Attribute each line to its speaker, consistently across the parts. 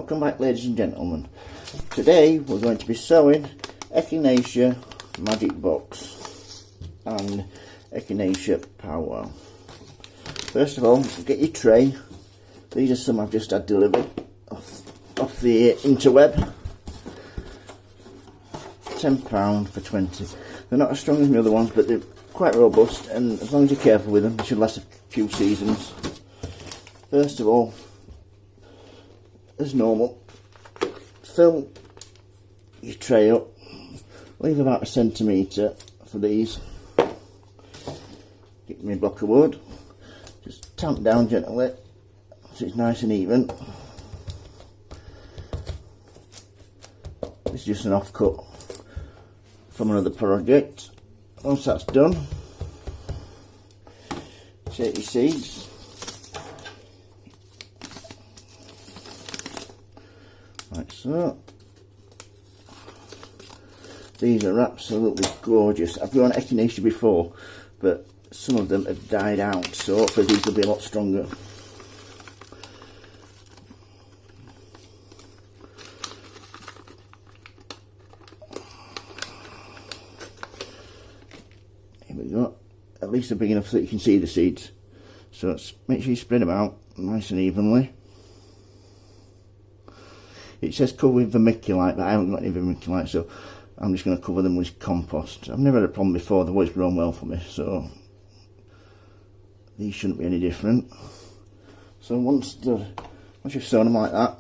Speaker 1: Welcome back, ladies and gentlemen. Today we're going to be sewing Echinacea Magic Box and Echinacea Powwow. First of all, get your tray. These are some I've just had delivered off the interweb. £10 for 20. They're not as strong as the other ones, but they're quite robust, and as long as you're careful with them, they should last a few seasons. First of all, as normal, fill your tray up, leave about 1 centimetre for these. Get me a block of wood, just tamp down gently so it's nice and even. This is just an offcut from another project. Once that's done, take your seeds, like so. These are absolutely gorgeous. I've grown Echinacea before, but some of them have died out, so hopefully these will be a lot stronger. Here we go. At least they're big enough so that you can see the seeds. So make sure you spread them out nice and evenly. It says cover with vermiculite, but I haven't got any vermiculite, so I'm just going to cover them with compost. I've never had a problem before, they've always grown well for me, so these shouldn't be any different. So once you've sown them like that,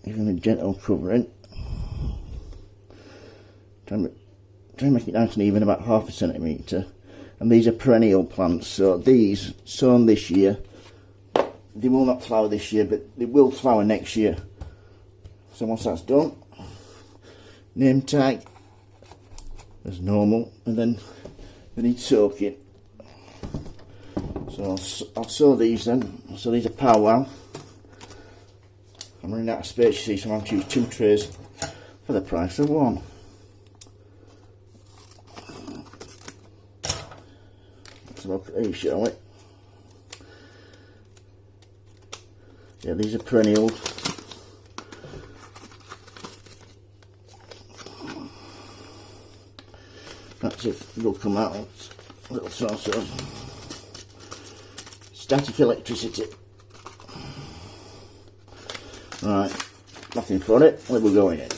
Speaker 1: you're going to gentle covering. Try and make it nice and even, about ½ centimetre. And these are perennial plants, so these sown this year, they will not flower this year, but they will flower next year. So once that's done, name tag as normal, and then we need soaking. So I'll sew these then. So these are Powwow. I'm running out of space, you see, so I'm going to choose 2 trays for the price of 1. Let's look at these, shall we? Yeah, these are perennials. That's it, it'll come out. A little source of static electricity. Right, nothing for it, where we're going in.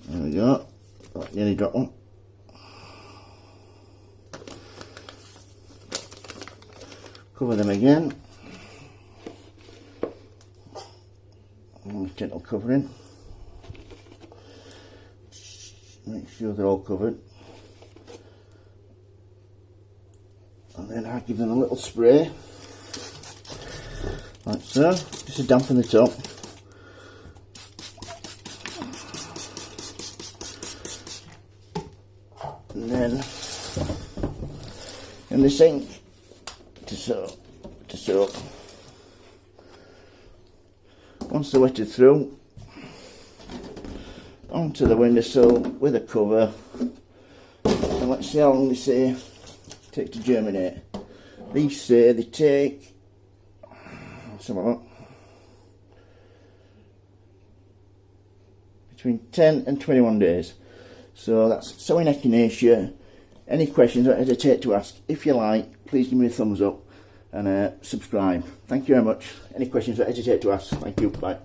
Speaker 1: There we go. Right, nearly dropped one. Cover them again. Gentle covering. Make sure they're all covered. And then I give them a little spray. Like so. Just to dampen the top. And then in the sink to soak. Once they're wetted through, onto the windowsill with a cover, and let's see how long they say take to germinate. These say they take, let's have a look, between 10 and 21 days. So that's sewing Echinacea. Any questions, don't hesitate to ask. If you like, please give me a thumbs up and subscribe. Thank you very much. Any questions, don't hesitate to ask. Thank you. Bye.